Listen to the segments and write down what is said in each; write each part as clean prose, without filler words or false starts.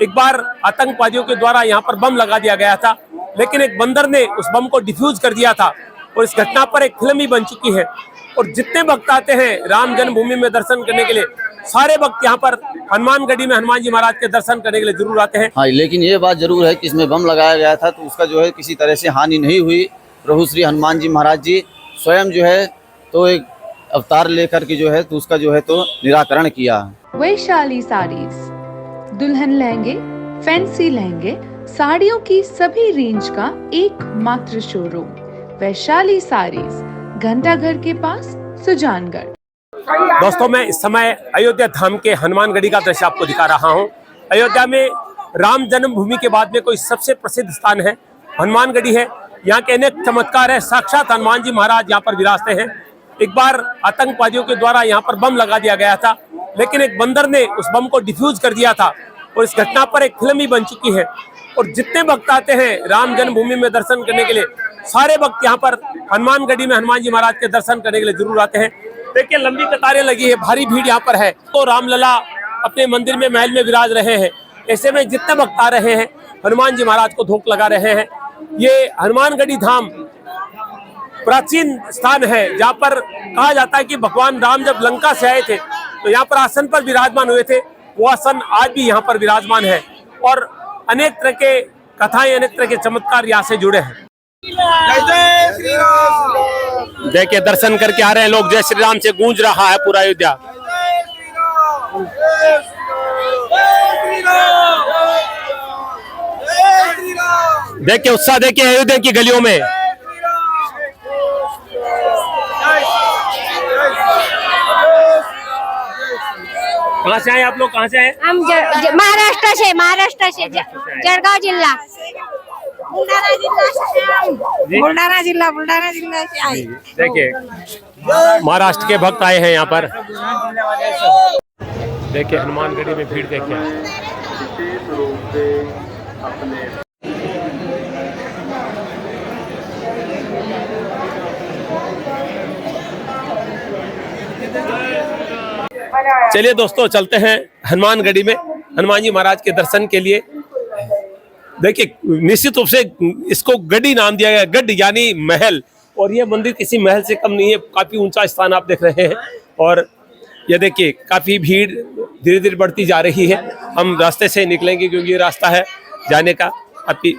एक बार आतंकवादियों के द्वारा यहाँ पर बम लगा दिया गया था, लेकिन एक बंदर ने उस बम को डिफ्यूज कर दिया था और इस घटना पर एक फिल्म भी बन चुकी है। और जितने भक्त आते हैं राम जन्मभूमि में दर्शन करने के लिए, सारे भक्त यहाँ पर हनुमानगढ़ी में हनुमान जी महाराज के दर्शन करने के लिए जरूर आते हैं। हाँ, लेकिन ये बात जरूर है कि इसमें बम लगाया गया था तो उसका जो है किसी तरह से हानि नहीं हुई। प्रभु श्री हनुमान जी महाराज जी स्वयं जो है तो एक अवतार लेकर के जो है तो उसका जो है तो निराकरण किया। वैशाली साड़ीज, दुल्हन लहंगे, फैंसी लहंगे, साड़ियों की सभी रेंज का एकमात्र शोरूम वैशाली साड़ीज, घंटाघर के पास, सुजानगढ़। दोस्तों, मैं इस समय अयोध्या धाम के हनुमानगढ़ी का दृश्य आपको दिखा रहा हूँ। अयोध्या में राम जन्मभूमि के बाद में कोई सबसे प्रसिद्ध स्थान है हनुमानगढ़ी है। यहाँ के अनेक चमत्कार है। साक्षात हनुमान जी महाराज यहाँ पर विराजते हैं। एक बार आतंकवादियों के द्वारा यहाँ पर बम लगा दिया गया था, लेकिन एक बंदर ने उस बम को डिफ्यूज कर दिया था और इस घटना पर एक फिल्म भी बन चुकी है। और जितने भक्त आते हैं राम जन्मभूमि में दर्शन करने के लिए, सारे भक्त यहाँ पर हनुमानगढ़ी में हनुमान जी महाराज के दर्शन करने के लिए जरूर आते हैं। देखिए, लंबी कतारें लगी है, भारी भीड़ यहाँ पर है। तो रामलला अपने मंदिर में, महल में विराज रहे हैं। ऐसे में जितने भक्त आ रहे हैं हनुमान जी महाराज को धूप लगा रहे हैं। ये हनुमानगढ़ी धाम प्राचीन स्थान है जहाँ पर कहा जाता है कि भगवान राम जब लंका से आए थे तो यहाँ पर आसन पर विराजमान हुए थे। वो आसन आज भी यहाँ पर विराजमान है और अनेक तरह के कथाएं, अनेक तरह के चमत्कार यहाँ से जुड़े हैं। देखिए, दर्शन करके आ रहे हैं लोग। जय श्री राम से गूंज रहा है पूरा अयोध्या। देखिए उत्साह, देखिए अयोध्या की गलियों में। कहाँ से आए आप लोग? कहाँ से आए? हम महाराष्ट्र से जळगाव जिला, बुलढाणा जिला से आए। देखिए, महाराष्ट्र के भक्त आए हैं यहाँ पर। देखिए हनुमानगढ़ी में भीड़ देखिए। चलिए दोस्तों, चलते हैं हनुमानगढ़ी में हनुमान जी महाराज के दर्शन के लिए। देखिए, निश्चित रूप से इसको गढ़ी नाम दिया गया, गढ़ यानी महल, और ये मंदिर किसी महल से कम नहीं है। काफी ऊंचा स्थान आप देख रहे हैं और ये देखिए काफी भीड़ धीरे धीरे बढ़ती जा रही है। हम रास्ते से निकलेंगे क्योंकि ये रास्ता है जाने का। अति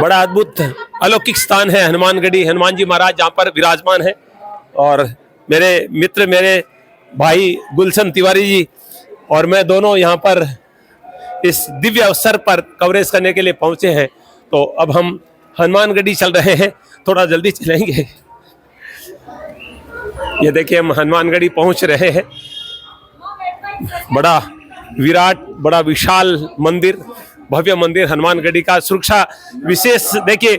बड़ा अद्भुत अलौकिक स्थान है हनुमानगढ़ी। हनुमान जी महाराज जहाँ पर विराजमान है और मेरे मित्र, मेरे भाई गुलशन तिवारी जी और मैं दोनों यहाँ पर इस दिव्य अवसर पर कवरेज करने के लिए पहुंचे हैं। तो अब हम हनुमानगढ़ी चल रहे हैं, थोड़ा जल्दी चलेंगे। ये देखिए, हम हनुमानगढ़ी पहुंच रहे हैं। बड़ा विराट, बड़ा विशाल मंदिर, भव्य मंदिर हनुमानगढ़ी का। सुरक्षा विशेष देखिए,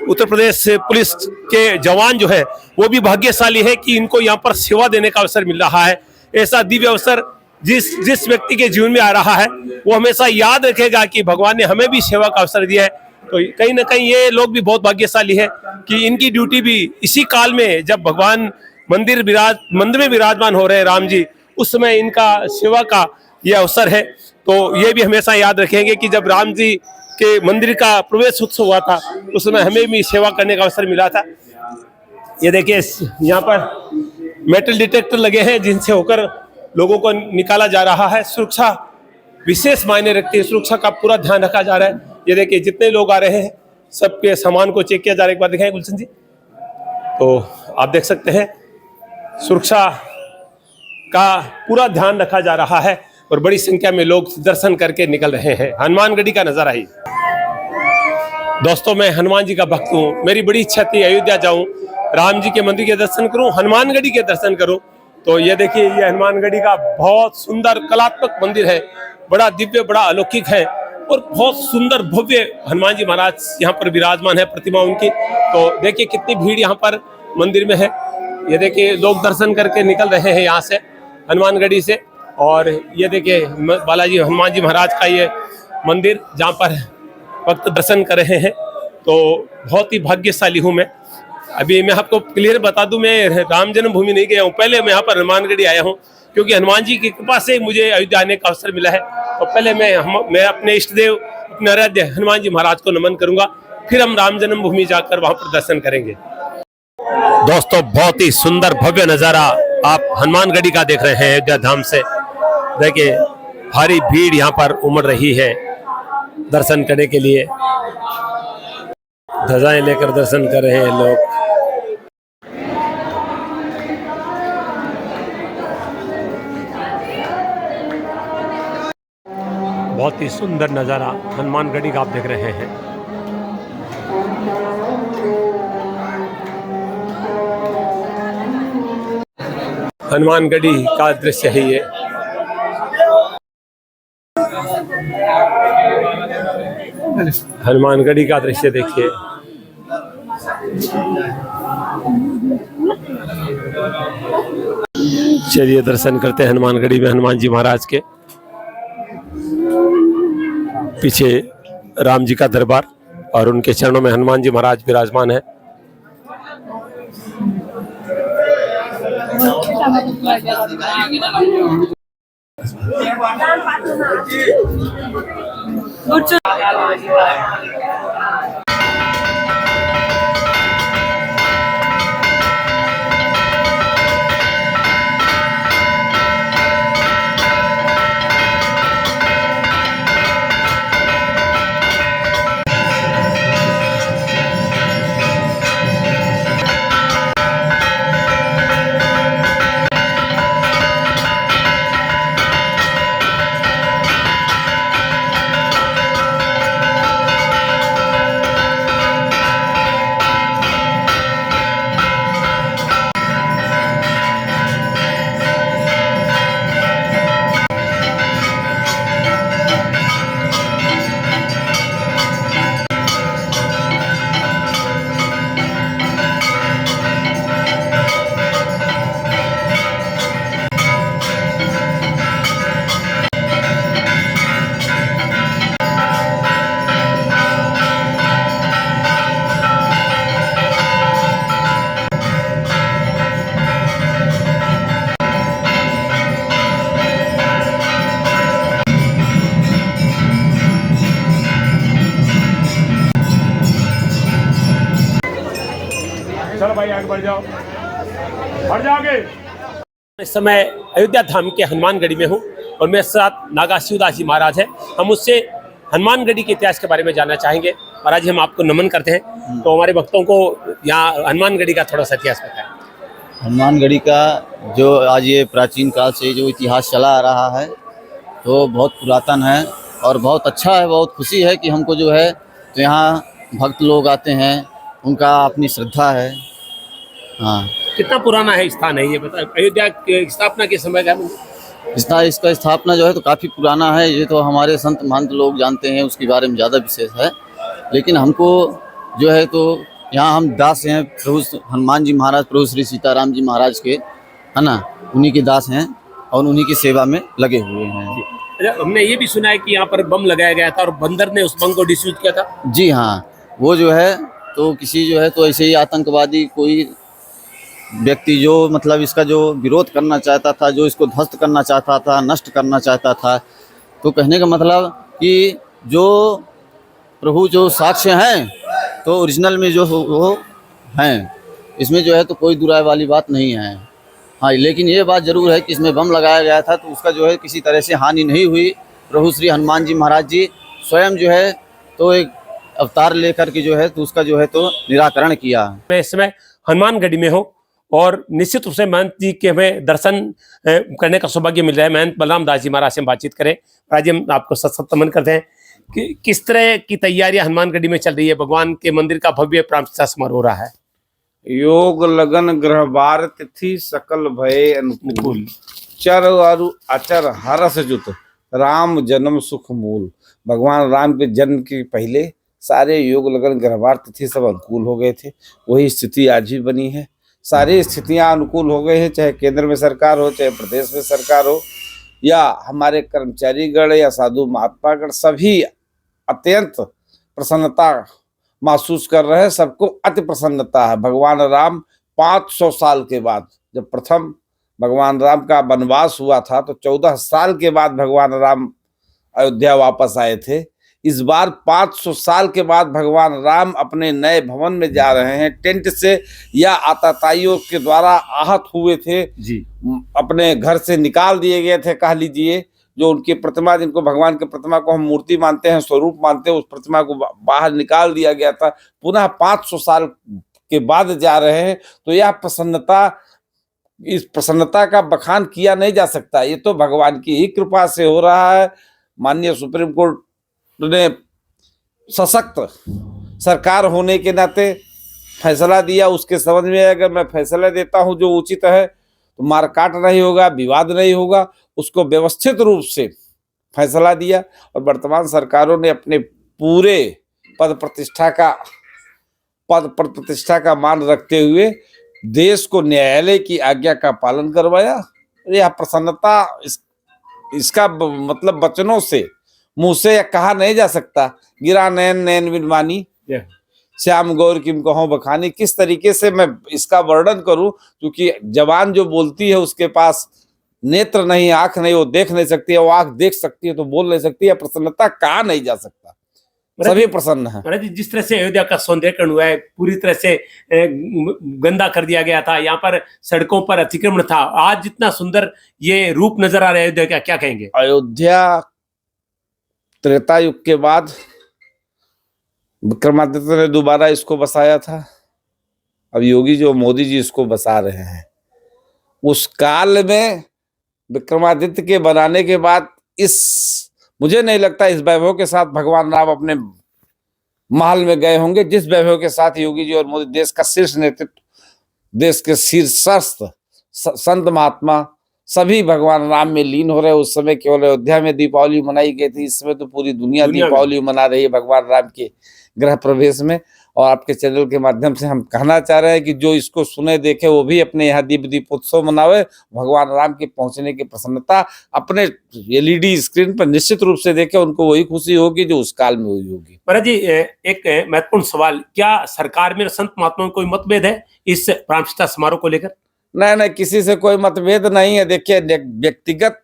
उत्तर प्रदेश पुलिस के जवान जो है वो भी भाग्यशाली है कि इनको यहाँ पर सेवा देने का अवसर मिल रहा है। ऐसा दिव्य अवसर जिस व्यक्ति के जीवन में आ रहा है वो हमेशा याद रखेगा कि भगवान ने हमें भी सेवा का अवसर दिया है। तो कहीं ना कहीं ये लोग भी बहुत भाग्यशाली है कि इनकी ड्यूटी भी इसी काल में, जब भगवान मंदिर में विराजमान हो रहे हैं राम जी, उस समय इनका सेवा का ये अवसर है। तो ये भी हमेशा याद रखेंगे कि जब राम जी के मंदिर का प्रवेश उत्सव हुआ था उस समय हमें भी सेवा करने का अवसर मिला था। ये देखिए, यहाँ पर मेटल डिटेक्टर लगे हैं जिनसे होकर लोगों को निकाला जा रहा है। सुरक्षा विशेष मायने रखती है, सुरक्षा का पूरा ध्यान रखा जा रहा है। ये देखिए, जितने लोग आ रहे हैं सबके सामान को चेक किया जा रहा है। एक बार दिखाएं गुलशन जी, तो आप देख सकते हैं सुरक्षा का पूरा ध्यान रखा जा रहा है और बड़ी संख्या में लोग दर्शन करके निकल रहे हैं। हनुमानगढ़ी का नजारा ही। दोस्तों, मैं हनुमान जी का भक्त हूँ। मेरी बड़ी इच्छा थी अयोध्या जाऊं, राम जी के मंदिर के दर्शन करूं, हनुमानगढ़ी के दर्शन करूं। तो ये देखिए, ये हनुमानगढ़ी का बहुत सुंदर कलात्मक मंदिर है, बड़ा दिव्य, बड़ा अलौकिक है और बहुत सुंदर भव्य हनुमान जी महाराज यहाँ पर विराजमान है, प्रतिमा उनकी। तो देखिए कितनी भीड़ यहाँ पर मंदिर में है। ये देखिए, लोग दर्शन करके निकल रहे हैं यहाँ से, हनुमानगढ़ी से। और ये देखिए बालाजी हनुमान जी महाराज का ये मंदिर जहाँ पर भक्त दर्शन कर रहे हैं। तो बहुत ही भाग्यशाली हूँ मैं। अभी मैं आपको क्लियर बता दूं, मैं राम जन्मभूमि नहीं गया हूँ, पहले मैं यहाँ पर हनुमानगढ़ी आया हूँ। क्योंकि हनुमान जी की कृपा से मुझे अयोध्या आने का अवसर मिला है। तो पहले मैं अपने इष्ट देव, अपने आराध्य हनुमान जी महाराज को नमन करूंगा, फिर हम राम जन्मभूमि जाकर वहां पर दर्शन करेंगे। दोस्तों, बहुत ही सुंदर भव्य नजारा आप हनुमानगढ़ी का देख रहे हैं अयोध्या धाम से। देखिए, भारी भीड़ यहाँ पर उमड़ रही है दर्शन करने के लिए। ध्वजाएं लेकर दर्शन कर रहे हैं लोग। बहुत ही सुंदर नजारा हनुमानगढ़ी का आप देख रहे हैं। हनुमानगढ़ी का दृश्य है ये। हनुमानगढ़ी का दृश्य देखिए। चलिए दर्शन करते हैं हनुमानगढ़ी में हनुमान जी महाराज के। पीछे राम जी का दरबार और उनके चरणों में हनुमान जी महाराज विराजमान है। चलो भाई आगे बढ़ जाओ, बढ़ जाओगे। इस समय अयोध्या धाम के हनुमानगढ़ी में हूँ और मेरे साथ नागा शिवदास जी महाराज हैं। हम उससे हनुमानगढ़ी के इतिहास के बारे में जानना चाहेंगे। महाराज जी, हम आपको नमन करते हैं, तो हमारे भक्तों को यहाँ हनुमानगढ़ी का थोड़ा सा इतिहास बताएं। हनुमानगढ़ी का जो आज ये प्राचीन काल से जो इतिहास चला आ रहा है तो बहुत पुरातन है और बहुत अच्छा है। बहुत खुशी है कि हमको जो है तो यहाँ भक्त लोग आते हैं, उनका अपनी श्रद्धा है। हाँ, कितना पुराना है स्थान है ये बता। अयोध्या की स्थापना के समय का इसका स्थापना जो है तो काफ़ी पुराना है। ये तो हमारे संत महंत लोग जानते हैं, उसके बारे में ज़्यादा विशेष है। लेकिन हमको जो है तो यहाँ हम दास हैं प्रभु हनुमान जी महाराज, प्रभु श्री सीताराम जी महाराज के, है ना, उन्हीं के दास हैं और उन्हीं की सेवा में लगे हुए हैं। हमने ये भी सुना है कि यहाँ पर बम लगाया गया था और बंदर ने उस बम को डिफ्यूज किया था। जी हाँ, वो जो है तो किसी जो है तो ऐसे ही आतंकवादी कोई व्यक्ति जो मतलब इसका जो विरोध करना चाहता था, जो इसको ध्वस्त करना चाहता था, नष्ट करना चाहता था, तो कहने का मतलब कि जो प्रभु जो साक्ष्य हैं तो ओरिजिनल में जो वो हैं, इसमें जो है तो कोई दुराय वाली बात नहीं है। हाँ, लेकिन ये बात ज़रूर है कि इसमें बम लगाया गया था तो उसका जो है किसी तरह से हानि नहीं हुई। प्रभु श्री हनुमान जी महाराज जी स्वयं जो है तो एक अवतार लेकर के जो है तो उसका जो है तो निराकरण किया। मैं इस समय हनुमानगढ़ी में हूँ और निश्चित रूप से महंत जी के हमें दर्शन करने का सौभाग्य मिल रहा है। महंत बलराम दास जी महाराज से हम बातचीत करें। महाराज जी, हम आपको सत नमन करते हैं कि किस तरह की तैयारियां हनुमानगढ़ी में चल रही है। भगवान के मंदिर का भव्य प्राण प्रतिष्ठा समारोह हो रहा है। योग लगन ग्रह बार तिथि सकल भय अनुकूल, चर अरु अचर हरस जुत, राम जन्म सुख मूल। भगवान राम के जन्म के पहले सारे योग लगन ग्रहवार तिथि सब अनुकूल हो गए थे। वही स्थिति आज भी बनी है। सारी स्थितियां अनुकूल हो गए हैं, चाहे केंद्र में सरकार हो, चाहे प्रदेश में सरकार हो, या हमारे कर्मचारीगण या साधु महात्मागण, सभी अत्यंत प्रसन्नता महसूस कर रहे हैं। सबको अति प्रसन्नता है। भगवान राम 500 साल के बाद जब प्रथम भगवान राम का वनवास हुआ था तो 14 साल के बाद भगवान राम अयोध्या वापस आए थे। इस बार 500 साल के बाद भगवान राम अपने नए भवन में जा रहे हैं। टेंट से या आतताइयों के द्वारा आहत हुए थे जी, अपने घर से निकाल दिए गए थे, कह लीजिए। जो उनकी प्रतिमा, जिनको भगवान की प्रतिमा को हम मूर्ति मानते हैं, स्वरूप मानते हैं, उस प्रतिमा को बाहर निकाल दिया गया था। पुनः 500 साल के बाद जा रहे हैं तो यह प्रसन्नता, इस प्रसन्नता का बखान किया नहीं जा सकता। ये तो भगवान की ही कृपा से हो रहा है। माननीय सुप्रीम कोर्ट ने सशक्त सरकार होने के नाते फैसला दिया, उसके समझ में अगर मैं फैसला देता हूं जो उचित है तो मारकाट नहीं होगा, विवाद नहीं होगा, उसको व्यवस्थित रूप से फैसला दिया। और वर्तमान सरकारों ने अपने पूरे पद प्रतिष्ठा का मान रखते हुए देश को न्यायालय की आज्ञा का पालन करवाया। यह प्रसन्नता इसका मतलब वचनों से, मुंह से कहा नहीं जा सकता। गिरा नैन नैन बिनवानी, श्याम गौर किम कहो बखानी। किस तरीके से मैं इसका वर्णन करूं, क्योंकि जवान जो बोलती है उसके पास नेत्र नहीं, आंख नहीं, वो देख नहीं सकती है। वो आंख देख सकती है तो बोल नहीं सकती है। प्रसन्नता कहा नहीं जा सकता, सभी प्रसन्न है। महाराज जी, जिस तरह से अयोध्या का सौंदर्यीकरण हुआ है, पूरी तरह से गंदा कर दिया गया था, यहाँ पर सड़कों पर अतिक्रमण था, आज जितना सुंदर ये रूप नजर आ रहा है अयोध्या का, क्या कहेंगे? अयोध्या त्रेता युग के बाद विक्रमादित्य ने दोबारा इसको बसाया था। अब योगी जो मोदी जी इसको बसा रहे हैं। उस काल में विक्रमादित्य के बनाने के बाद मुझे नहीं लगता इस वैभव के साथ भगवान राम अपने महल में गए होंगे, जिस वैभव के साथ योगी जी और मोदी, देश का शीर्ष नेतृत्व, देश के शीर्षस्थ संत महात्मा सभी भगवान राम में लीन हो रहे। उस समय केवल अयोध्या में दीपावली मनाई गई थी, इस समय तो पूरी दुनिया दीपावली मना रही है भगवान राम के गृह प्रवेश में। और आपके चैनल के माध्यम से हम कहना चाह रहे हैं कि जो इसको सुने देखे वो भी अपने यहाँ दीपोत्सव मनावे। भगवान राम के पहुंचने की प्रसन्नता अपने LED स्क्रीन पर निश्चित रूप से देखे, उनको वही खुशी होगी जो उस काल में हुई होगी। महाराज जी, एक महत्वपूर्ण सवाल, क्या सरकार में संत महात्माओं में कोई मतभेद है इस प्राण प्रतिष्ठा समारोह को लेकर? नहीं, किसी से कोई मतभेद नहीं है। देखिए, व्यक्तिगत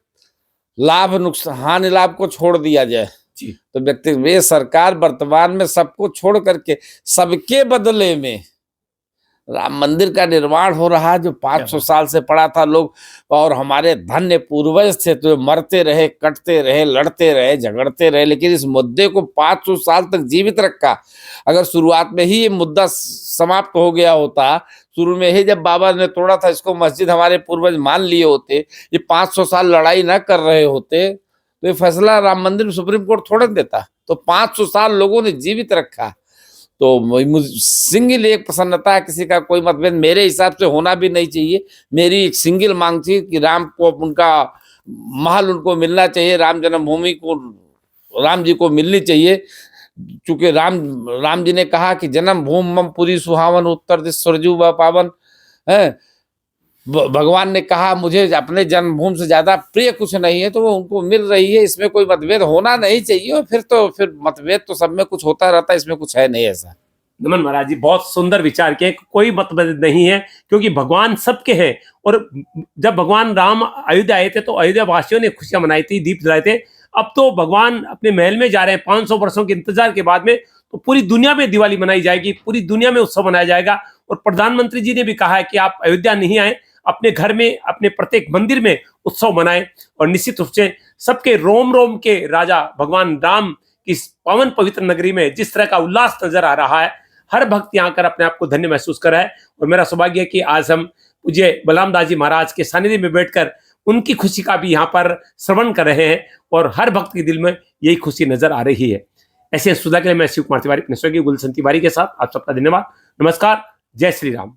लाभ नुकसान, हानि लाभ को छोड़ दिया जाए तो वे सरकार वर्तमान में सबको छोड़ करके सबके बदले में राम मंदिर का निर्माण हो रहा है, जो 500 साल से पड़ा था। लोग और हमारे धन्य पूर्वज थे तो मरते रहे, कटते रहे, लड़ते रहे, झगड़ते रहे, लेकिन इस मुद्दे को 500 साल तक जीवित रखा। अगर शुरुआत में ही ये मुद्दा समाप्त हो गया होता, शुरू में ही जब बाबा ने तोड़ा था इसको, मस्जिद हमारे पूर्वज मान लिए होते, ये 500 साल लड़ाई ना कर रहे होते तो ये फैसला राम मंदिर सुप्रीम कोर्ट थोड़ा देता। तो 500 साल लोगों ने जीवित रखा। तो सिंगल एक प्रसन्नता है, किसी का कोई मतभेद मेरे हिसाब से होना भी नहीं चाहिए। मेरी एक सिंगल मांग थी कि राम को उनका महल उनको मिलना चाहिए, राम जन्मभूमि को राम जी को मिलनी चाहिए। चूंकि राम जी ने कहा कि जन्म भूमि मम पुरी सुहावन, उत्तर दिश स्वर्जू व पावन है। भगवान ने कहा मुझे अपने जन्मभूमि से ज्यादा प्रिय कुछ नहीं है, तो वो उनको मिल रही है। इसमें कोई मतभेद होना नहीं चाहिए। और फिर मतभेद तो सब में कुछ होता रहता है, इसमें कुछ है नहीं ऐसा। नमन महाराज जी, बहुत सुंदर विचार किए। कोई मतभेद नहीं है क्योंकि भगवान सबके हैं। और जब भगवान राम अयोध्या आए थे तो अयोध्या वासियों ने खुशियां मनाई थी, दीप जलाए थे। अब तो भगवान अपने महल में जा रहे हैं। 500 वर्षों के इंतजार के बाद में तो पूरी दुनिया में दिवाली मनाई जाएगी, पूरी दुनिया में उत्सव मनाया जाएगा। और प्रधानमंत्री जी ने भी कहा है कि आप अयोध्या नहीं आए, अपने घर में, अपने प्रत्येक मंदिर में उत्सव मनाएं। और निश्चित रूप से सबके रोम रोम के राजा भगवान राम की इस पावन पवित्र नगरी में जिस तरह का उल्लास नजर आ रहा है, हर भक्त यहाँ आकर अपने आप को धन्य महसूस कर रहा है। और मेरा सौभाग्य है कि आज हम पूज्य बलराम दास जी महाराज के सानिध्य में बैठकर उनकी खुशी का भी यहाँ पर श्रवण कर रहे हैं। और हर भक्त के दिल में यही खुशी नजर आ रही है। ऐसे सुधा के लिए मैं शिव कुमार तिवारी, अपने स्वर्गीय गुलशन तिवारी के साथ आप सबका धन्यवाद। नमस्कार, जय श्री राम।